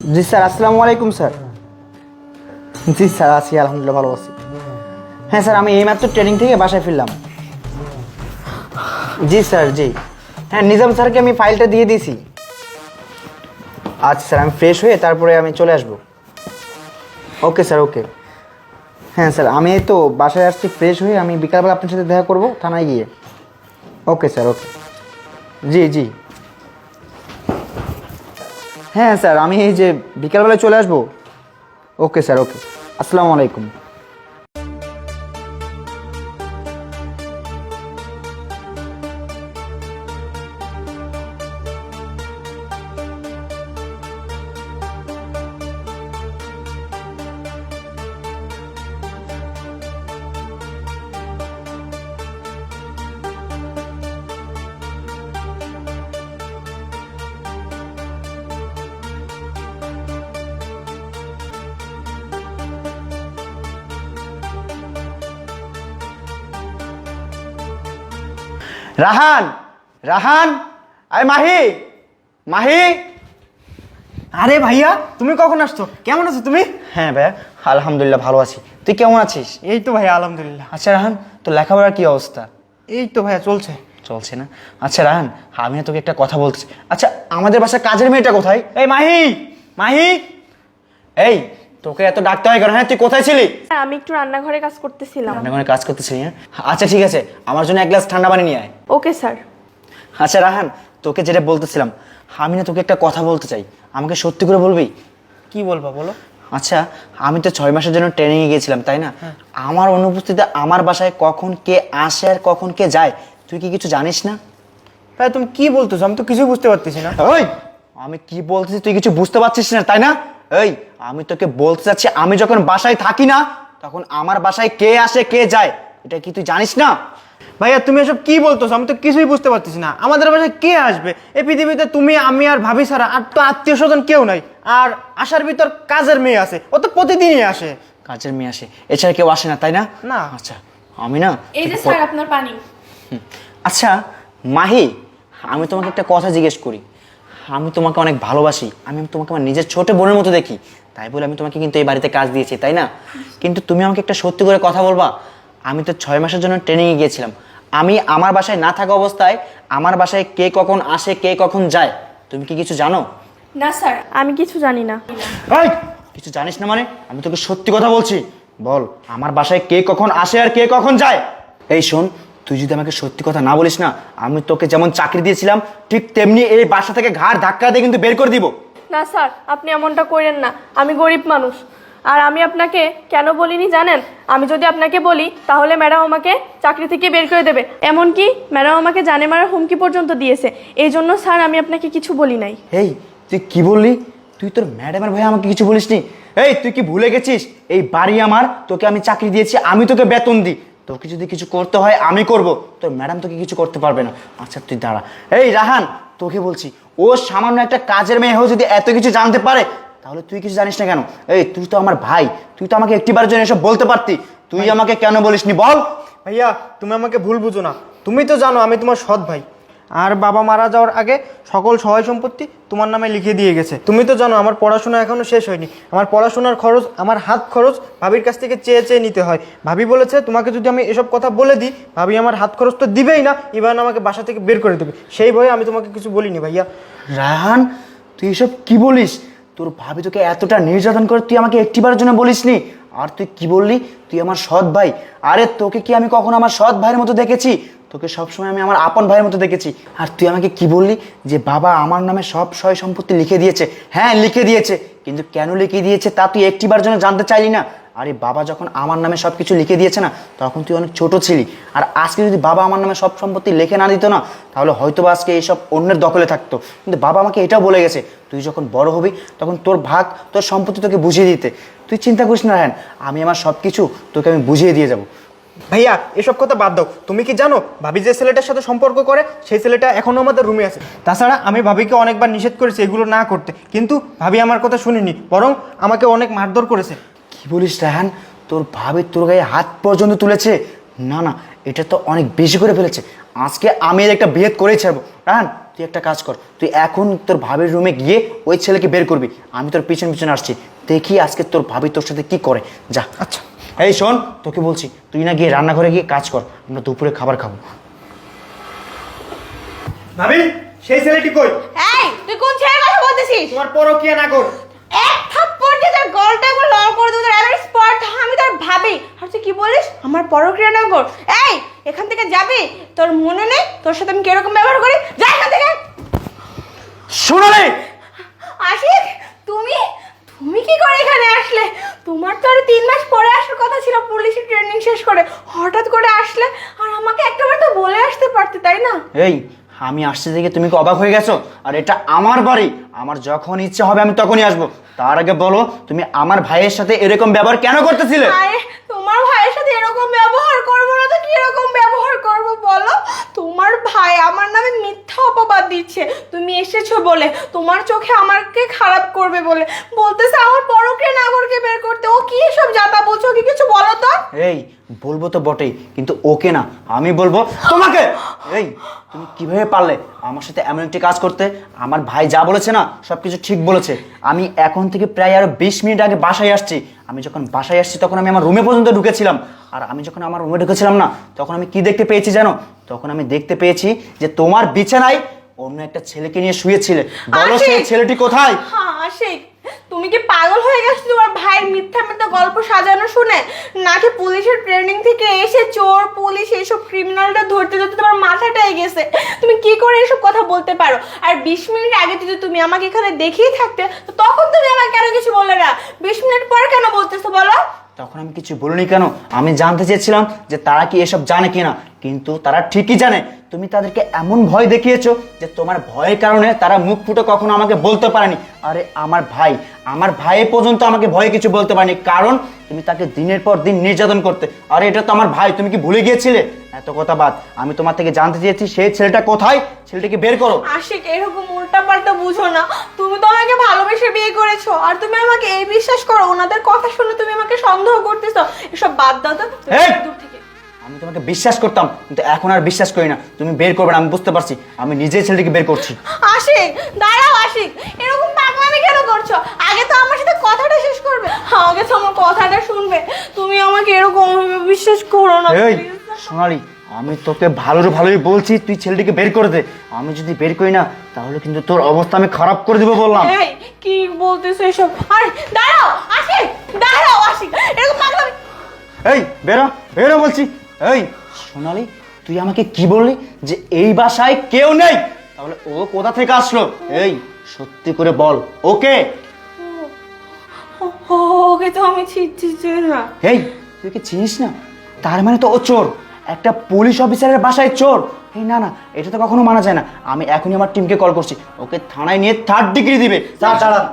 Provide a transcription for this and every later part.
জি sir, আসসালামু আলাইকুম sir. জি sir, আছি আলহামদুলিল্লাহ, ভালো আছি। হ্যাঁ স্যার, আমি এইমাত্র ট্রেনিং থেকে বাসায় ফিরলাম। জি স্যার, জি। হ্যাঁ, নিজাম স্যারকে আমি ফাইলটা দিয়ে দিয়েছি। আচ্ছা স্যার, আমি ফ্রেশ হয়ে তারপরে আমি চলে আসবো। ওকে স্যার, ওকে। হ্যাঁ স্যার, আমি এই তো বাসায় আসছি ফ্রেশ হয়ে, আমি বিকালবেলা আপনার সাথে দেখা করবো থানায় গিয়ে। ওকে স্যার, ওকে। জি জি। হ্যাঁ স্যার, আমি এই যে বিকালবেলায় চলে আসবো। ওকে স্যার, ওকে। আসসালামু আলাইকুম। রাহান, রাহান, আরে মাহি, মাহি। আরে ভাইয়া, তুমি কখন আসছো? কেমন আছো তুমি? হ্যাঁ ভাইয়া, আলহামদুলিল্লাহ ভালো আছি। তুই কেমন আছিস? এই তো ভাইয়া, আলহামদুলিল্লাহ। আচ্ছা রাহান, তোর লেখাপড়ার কি অবস্থা? এই তো ভাইয়া চলছে। চলছে না? আচ্ছা রাহান, আমি না তোকে একটা কথা বলছি। আচ্ছা, আমাদের বাসায় কাজের মেয়েটা কোথায়? এই মাহি, মাহি। এই, তোকে এত ডাকতে হয় কেন? হ্যাঁ, তুই কোথায় ছিলি? হ্যাঁ, আমি একটু রান্নাঘরে কাজ করতেছিলাম। রান্নাঘরে কাজ করতেছিলি? হ্যাঁ, আচ্ছা ঠিক আছে, আমার জন্য এক গ্লাস ঠান্ডা পানি নিয়ে আয়। Okay sir. আচ্ছা রাহান, তোকে যেটা বলতেছিলাম, আমি না তোকে একটা কথা বলতে চাই, আমাকে সত্যি করে বলবি? কি বলবা বলো? আচ্ছা, আমি তো 6 মাসের জন্য ট্রেনিংয়ে গিয়েছিলাম, তাই না? আমার অনুপস্থিতিতে আমার বাসায় কখন কে আসে আর কখন কে যায়, তুই কি কিছু জানিস না? ভাই তুমি কি বলতেছো? আমি তো কিছু বুঝতে পারতেছি না। ওই, আমি কি বলতেছি তুই কিছু বুঝতে পারছিস না, তাই না? এই, আমি তোকে বলতে চাচ্ছি, আমি যখন বাসায় থাকি না, তখন আমার বাসায় কে আসে কে যায়, এটা কি তুই জানিস না? ভাইয়া তুমি এসব কি বলতেছো? আমি তো কিছুই বুঝতে পারতেছি না। আমাদের বাসায় কে আসবে? এই পৃথিবীতে তুমি, আমি আর ভাবি ছাড়া আর তো আত্মীয় স্বজন কেউ নাই। আর আসার ভিতর কাজের মেয়ে আছে, ও তো প্রতিদিনই আসে। কাজের মেয়ে আসে, এছাড়া কেউ আসে না, তাই না? না। আচ্ছা, আমি না এই যে স্যার আপনার পানি। আচ্ছা মাহি, আমি তোমাকে একটা কথা জিজ্ঞেস করি। আমি তোমাকে অনেক ভালোবাসি, আমি তোমাকে আমার নিজের ছোট বোনের মতো দেখি, তাই বলে আমি তোমাকে কিন্তু এই বাড়িতে কাজ দিয়েছি, তাই না? কিন্তু তুমি আমাকে একটা সত্যি করে কথা বলবা, আমি তো 6 মাসের জন্য ট্রেনিংয়ে গিয়েছিলাম, আমি আমার বাসায় না থাকা অবস্থায় আমার বাসায় কে কখন আসে কে কখন যায়, তুমি কি কিছু জানো? না স্যার, আমি কিছু জানি না। এই, কিছু জানিস না মানে? আমি তোকে সত্যি কথা বলছি, বল আমার বাসায় কে কখন আসে আর কে কখন যায়। এই শোন, তুই যদি আমাকে সত্যি কথা না বলিস না, আমি তোকে যেমন চাকরি দিয়েছিলাম ঠিক তেমনি এই বাসা থেকে ঘাড় ধাক্কা দিয়ে কিন্তু বের করে দিব। না স্যার, আপনি এমনটা করেন না। আমি গরিব মানুষ। আর আমি আপনাকে কেন বলিনি জানেন? আমি যদি আপনাকে বলি তাহলে ম্যাডাম আমাকে চাকরি থেকে বের করে দেবে। এমনকি ম্যাডাম আমাকে জানে মারার হুমকি পর্যন্ত দিয়েছে। এই জন্য স্যার আমি আপনাকে কিছু বলি নাই। এই, তুই কি বললি? তুই তোর ম্যাডামের ভাই আমাকে কিছু বলিসনি? এই, তুই কি ভুলে গেছিস এই বাড়ি আমার, তোকে আমি চাকরি দিয়েছি, আমি তোকে বেতন দিই, তোকে যদি কিছু করতে হয় আমি করব, তোর ম্যাডাম তোকে কিছু করতে পারবে না। আচ্ছা তুই দাঁড়া। এই রাহান, তোকে বলছি, ও সামান্য একটা কাজের মেয়ে হয়ে যদি এত কিছু জানতে পারে, তাহলে তুই কিছু জানিস না কেন? এই, তুই তো আমার ভাই, তুই তো আমাকে একটিবারের জন্য এসব বলতে পারতি, তুই আমাকে কেন বলিসনি বল? ভাইয়া তুমি আমাকে ভুল বুঝো না। তুমি তো জানো আমি তোমার সৎ ভাই। আর বাবা মারা যাওয়ার আগে সকল সহায় সম্পত্তি তোমার নামে লিখে দিয়ে গেছে। তুমি তো জানো আমার পড়াশোনা এখনো শেষ হয়নি। আমার পড়াশোনার খরচ, আমার হাত খরচ ভাবির কাছ থেকে চেয়ে চেয়ে নিতে হয়। ভাবি বলেছে তোমাকে যদি আমি এসব কথা বলে দিই, ভাবি আমার হাত খরচ তো দিবেই না, ইভেন আমাকে বাসা থেকে বের করে দেবে। সেই ভয়ে আমি তোমাকে কিছু বলিনি ভাইয়া। রাহান, তুই এসব কি বলিস? তোর ভাবি তোকে এতটা নির্যাতন করে তুই আমাকে একটিবারের জন্য বলিসনি? আর তুই কি বললি তুই আমার সৎ ভাই? আরে তোকে কি আমি কখনো আমার সৎ ভাইয়ের মতো দেখেছি? তোকে সবসময় আমি আমার আপন ভাইয়ের মতো দেখেছি। আর তুই আমাকে কি বললি যে বাবা আমার নামে সব সয় সম্পত্তি লিখে দিয়েছে? হ্যাঁ লিখে দিয়েছে, কিন্তু কেন লিখে দিয়েছে তা তুই একটিবার জন্য জানতে চাইলি না? আরে বাবা যখন আমার নামে সব কিছু লিখে দিয়েছে না, তখন তুই অনেক ছোট ছিলি। আর আজকে যদি বাবা আমার নামে সব সম্পত্তি লিখে না দিত না, তাহলে হয়তো বা আজকে এইসব অন্যের দখলে থাকতো। কিন্তু বাবা আমাকে এটাও বলে গেছে, তুই যখন বড় হবি তখন তোর ভাগ, তোর সম্পত্তি তোকে বুঝিয়ে দিতে। তুই চিন্তা করিস না রায়হান, আমি আমার সব কিছু তোকে আমি বুঝিয়ে দিয়ে যাবো। ভাইয়া এসব কথা বাদ দাও। তুমি কি জানো ভাবি যে ছেলেটার সাথে সম্পর্ক করে সেই ছেলেটা এখনো আমাদের রুমে আছে? তাছাড়া আমি ভাবিকে অনেকবার নিষেধ করেছি এগুলো না করতে, কিন্তু ভাবি আমার কথা শুনিনি, বরং আমাকে অনেক মারধর করেছে। কি বলিস রায়হান? তোর ভাবি তোর গায়ে হাত পর্যন্ত তুলেছে? না না, এটা তো অনেক বেশি করে ফেলেছে। আজকে আমি এর একটা বিয়ে করেই ছাড়বো। রায়হান, তুই একটা কাজ কর, তুই এখন তোর ভাবির রুমে গিয়ে ওই ছেলেকে বের করবি, আমি তোর পিছন পিছন আসছি, দেখি আজকে তোর ভাবি তোর সাথে কি করে। যা। আচ্ছা। এই শোন, তোকে বলছি তুই না গিয়ে রান্নাঘরে গিয়ে কাজ কর, আমরা দুপুরে খাবার খাবো। ভাবি, সেই ছেলেটি কই? এই তুই কোন ছেলের কথা বলতেছিস? তোমার পরকীয়া না কর। এক থাপ্পড় দিয়ে তোর গলটা একবার লাল করে দেবো, তোর এমন স্পট আমি তোর ভাবি। আর তুই কি বলিস? আমার পরক্রিয়া না কর। এই এখান থেকে যাবি? তোর মনে নেই তোর সাথে আমি কিরকম ব্যবহার করি? যা এখান থেকে। শোনালে আশিক, তুমি তুমি কি করে এখানে আসলে? তোমার তো আরো 3 মাস পরে আসার কথা ছিল পুলিশের ট্রেনিং শেষ করে, হঠাৎ করে আসলে। আর আমাকে একটাবার তো বলে আসতে পারতে, তাই না? এই আমি আসছে দেখে তুমি কি অবাক হয়ে গেছো? আর এটা আমার বাড়ি, আমার যখন ইচ্ছে হবে আমি তখনই আসবো। তার আগে বলো, তুমি আমার ভাইয়ের সাথে এরকম ব্যবহার কেন করতেছিলে? আরে তোমার ভাইয়ের সাথে এরকম ব্যবহার করবো না তো কি রকম ব্যবহার করবো বলো? তোমার ভাই আমার নামে মিথ্যা অপবাদ দিচ্ছে, তুমি এসেছো বলে, তোমার চোখে আমাকে খারাপ করবে বলে বলতেছে আমার পরক্রিয়া নাগরকে বের করতে। ও কি এসব জাতা বলছো? কি কিছু বলো তো। এই বলবো তো বটেই, কিন্তু ওকে না, আমি বলবো তোমাকে। এই তুমি কিভাবে পারলে আমার সাথে এমন একটি কাজ করতে? আমার ভাই যা বলেছে না সবকিছু ঠিক বলেছে। আমি এখন থেকে প্রায় আরো 20 মিনিট আগে বাসায় আসছি। আমি যখন বাসায় আসছি তখন আমি আমার রুমে পর্যন্ত ঢুকেছিলাম। আর আমি যখন আমার রুমে ঢুকেছিলাম না, তখন আমি কি দেখতে পেয়েছি জানো? তখন আমি দেখতে পেয়েছি যে তোমার বিছানায় অন্য একটা ছেলেকে নিয়ে শুয়েছিলে। বলো সেই আশিক! ছেলেটি কোথায়? হ্যাঁ আশিক, তুমি কি পাগল হয়ে গেছো তোমার ভাইয়ের মিথ্যা মিথ্যা গল্প সাজানো শুনে? নাকি পুলিশের ট্রেনিং থেকে এসে চোর পুলিশ এইসব ক্রিমিনালটা ধরতে ধরতে তোমার মাথাটাই গেছে? তুমি কি করে এসব কথা বলতে পারো? আর 20 মিনিট আগে যদি তুমি আমাকে এখানে দেখিয়ে থাকতে, তো তখন তুমি আমাকে কেন কিছু বললে না? 20 মিনিট পরে কেন বলতেছো বলো? তখন আমি কিছু বলিনি কেন? আমি জানতে চেয়েছিলাম যে তারা কি এসব জানে কিনা, কিন্তু তারা ঠিকই জানে। তুমি তাদেরকে এমন ভয় দেখিয়েছো যে তোমার ভয়ের কারণে তারা মুখ ফুটে কখনো আমাকে বলতে পারেনি। আরে আমার ভাই পর্যন্ত আমাকে ভয়ে কিছু বলতে পারেনি, কারণ তুমি তাকে দিনের পর দিন নির্যাতন করতে। আরে এটা তো আমার ভাই, তুমি কি ভুলে গিয়েছিলে? এত কথা বাদ, আমি তোমার থেকে জানতে চেয়েছি সেই ছেলেটা কোথায়, ছেলেটাকে বের করো। আশিক, এরকম উল্টাপাল্টা বুঝো না। তুমি তো আমাকে ভালোবেসে বিয়ে করেছো, আর তুমি আমাকে এই বিশ্বাস করো, ওনাদের কথা শুনে তুমি আমাকে সন্দেহ করতেছো। এসব বাদ দাও তো, তুমি এই! দূর থেকে। আমি তোমাকে বিশ্বাস করতাম, কিন্তু এখন আর বিশ্বাস করি না। তুমি বের করবে না আমি বুঝতে পারছি, আমি নিজেই ছেলেটাকে বের করছি। আশিক দাঁড়াও, আশিক এরকম পাগলামি কেন করছো? আগে তো আমার সাথে কথাটা শেষ করবে, আগে তো আমার কথাটা শুনবে। তুমি আমাকে এরকম বিশ্বাস করো না এই please। সোনালি, আমি তোকে ভালোই বলছি তুই ছেলেটিকে বের করে দে। আমি যদি বের করি না তাহলে কিন্তু তোর অবস্থা আমি খারাপ করে দিব বললাম। এই কি বলতেছো এসব? আরে দাঁড়াও আশিক, দাঁড়াও আশিক, এরকম পাগলামি। এই বেরো বলছি। এই সোনালি, তুই আমাকে কি বললি যে এই বাসায় কেউ নেই? তাহলে ও কোথা থেকে আসলো? এই সত্যি করে বল, ওকে? ওকে তো আমি চিনছি না। এই তুই কি চিনিস না? তার মানে তো ও চোর, একটা পুলিশ অফিসারের বাসায় চোর। এই না এটা তো কখনো মানা যায় না। আমি এখনই আমার টিমকে কল করছি, ওকে থানায় নিয়ে 3rd ডিগ্রি দিবে। স্যার দাঁড়ান,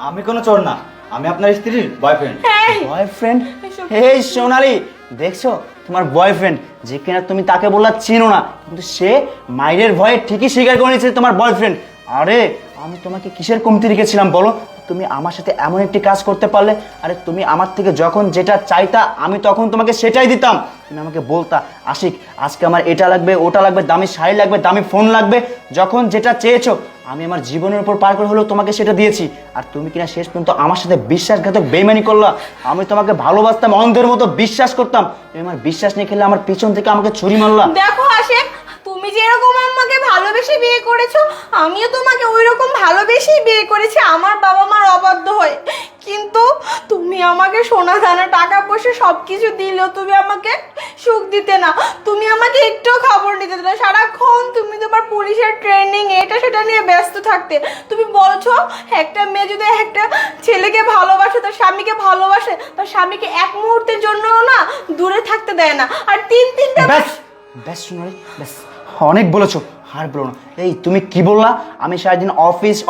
আমি কোনো চোর না, আমি আপনার স্ত্রীর বয়ফ্রেন্ড। এই বয়ফ্রেন্ড? এসব- এই সোনালি, দেখছো তোমার বয়ফ্রেন্ড, যে কিনা তুমি তাকে বললা চিনো না, কিন্তু সে মায়ের ভয়ে ঠিকই স্বীকার করে নিয়েছে তোমার বয়ফ্রেন্ড। আরে আমি তোমাকে কিসের কমতি রেখেছিলাম বলো? তুমি আমার সাথে এমন একটি কাজ করতে পারলে। আরে তুমি আমার থেকে যখন যেটা চাইতা আমি তখন তোমাকে সেটাই দিতাম। তুমি আমাকে বলতা আশিক আজকে আমার এটা লাগবে ওটা লাগবে, দামি শাড়ি লাগবে, দামি ফোন লাগবে। যখন যেটা চেয়েছো আমি আমার জীবনের উপর পার করে হলেও তোমাকে সেটা দিয়েছি। আর তুমি কিনা শেষ পর্যন্ত আমার সাথে বিশ্বাসঘাতক বেইমানি করলা। আমি তোমাকে ভালোবাসতাম, অন্ধের মতো বিশ্বাস করতাম, তুমি আমার বিশ্বাস নিয়ে খেলে আমার পিছন থেকে আমাকে ছুরি মারলা। দেখো আশিক, তুমি যেরকম আমাকে ভালোবেসে বিয়ে করেছো, আমিও তোমাকে ওই রকম ভালোবেসেই বিয়ে করেছি আমার বাবা মার অবাধ্য হয়ে। কিন্তু তুমি আমাকে সোনা দানা টাকা পয়সা সব কিছু দিলেও তুমি আমাকে সুখ দিতে না। তুমি আমাকে একটুও খবর নিতে না, সারাক্ষণ তুমি তোমার পুলিশের ট্রেনিং এটা সেটা নিয়ে ব্যস্ত থাকতে। তুমি বলছো একটা মেয়ে যদি একটা ছেলেকে ভালোবাসে, তার স্বামীকে ভালোবাসে, তার স্বামীকে এক মুহূর্তের জন্যও না দূরে থাকতে দেয় না। আর তিনটা ব্যাস সোনালি, ব্যাস অনেক বলেছো, আর বলো না। এই তুমি কি বললা? আমি সারাদিন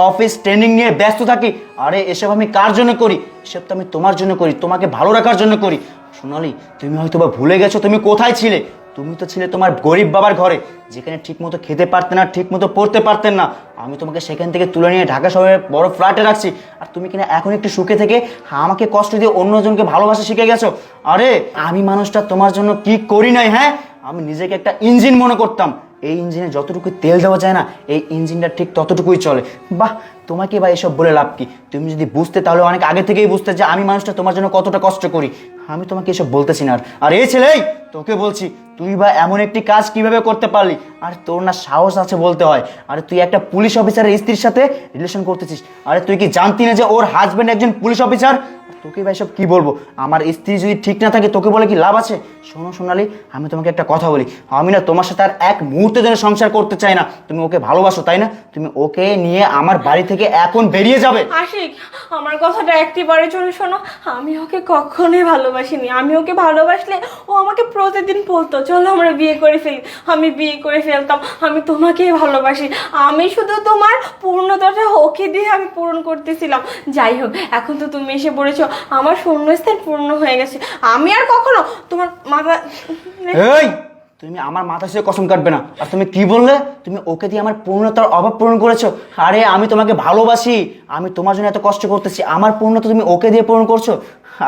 অফিস ট্রেনিং নিয়ে ব্যস্ত থাকি। আরে এসব আমি কার জন্য করি? এসব তো আমি তোমার জন্য করি, তোমাকে ভালো রাখার জন্য করি। সোনালি, তুমি হয়তো বা ভুলে গেছো তুমি কোথায় ছিলে। তুমি তো ছিলে তোমার গরিব বাবার ঘরে, যেখানে ঠিকমতো খেতে পারতেন না, ঠিকমতো পড়তে পারতেন না। আমি তোমাকে সেখান থেকে তুলে নিয়ে ঢাকা শহরে বড় ফ্ল্যাটে রাখছি, আর তুমি কিনা এখন একটু সুখে থেকে আমাকে কষ্ট দিয়ে অন্যজনকে ভালোবাসা শিখে গেছো। আরে আমি মানুষটা তোমার জন্য কি করি নাই? হ্যাঁ, আমি নিজেকে একটা ইঞ্জিন মনে করতাম, এই ইঞ্জিনে যতটুকু তেল দেওয়া যায় না, এই ইঞ্জিনটা ঠিক ততটুকুই চলে। বাহ, তোমাকে বা এসব বলে লাভ কি? তুমি যদি বুঝতে তাহলে অনেক আগে থেকেই বুঝতে যে আমি মানুষটা তোমার জন্য কতটা কষ্ট করি। আমি তোমাকে এসব বলতেছি না। আর এই ছেলে, এই তোকে বলছি, তুই বা এমন একটি কাজ কিভাবে করতে পারলি? আর তোর না সাহস আছে বলতে হয়? আরে তুই একটা পুলিশ অফিসারের স্ত্রীর সাথে রিলেশন করতেছিস। আরে তুই কি জানতি না যে ওর হাজবেন্ড একজন পুলিশ অফিসার? তোকে ভাই সব কি বলবো? আমার স্ত্রী যদি ঠিক না থাকে তোকে বলে কি লাভ আছে? শোনো সোনালি, আমি তোমাকে একটা কথা বলি, আমি না তোমার সাথে আর এক মুহূর্তের জন্য সংসার করতে চাই না। তুমি ওকে ভালোবাসো তাই না? তুমি ওকে নিয়ে আমার বাড়ি থেকে এখন বেরিয়ে যাবে। আশিক, আমার কথাটা একটিবারে চলে শোনো, আমি ওকে কখনোই ভালোবাসিনি। আমি ওকে ভালোবাসলে ও আমাকে প্রতিদিন বলতো চলো আমরা বিয়ে করে ফেলি। আমি বিয়ে করে ফেলতাম। আমি তোমাকেই ভালোবাসি। আমি শুধু তোমার পূর্ণতাটা ওকে দিয়ে আমি পূরণ করতেছিলাম। যাই হোক, এখন তো তুমি এসে পড়েছো, আমার শূন্যস্থান পূর্ণ হয়ে গেছে। আমি আর কখনো তোমার মাথা এই, তুমি আমার মাথা ছুঁয়ে কসম কাটবে না। আর তুমি কি বললে? তুমি ওকে দিয়ে আমার পূর্ণতার অভাব পূরণ করেছো? আরে আমি তোমাকে ভালোবাসি, আমি তোমার জন্য এত কষ্ট করতেছি, আমার পূর্ণতা তুমি ওকে দিয়ে পূরণ করছো?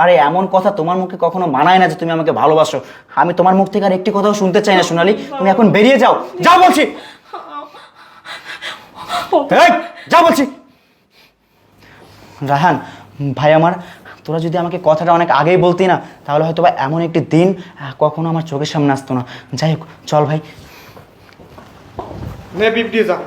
আরে এমন কথা তোমার মুখে কখনো মানায় না যে তুমি আমাকে ভালোবাসো। আমি তোমার মুখ থেকে আর একটি কথাও শুনতে চাই না সোনালি। তুমি এখন বেরিয়ে যাও, যাও বলছি। এই, যাও বলছি। রায়হান ভাই আমার, তোরা যদি আমাকে কথাটা অনেক আগেই বলতি না, তাহলে হয়তো বা এমন একটি দিন কখনো আমার চোখের সামনে আসতো না। যাই হোক, চল ভাই। নে বিপ দিয়ে যা।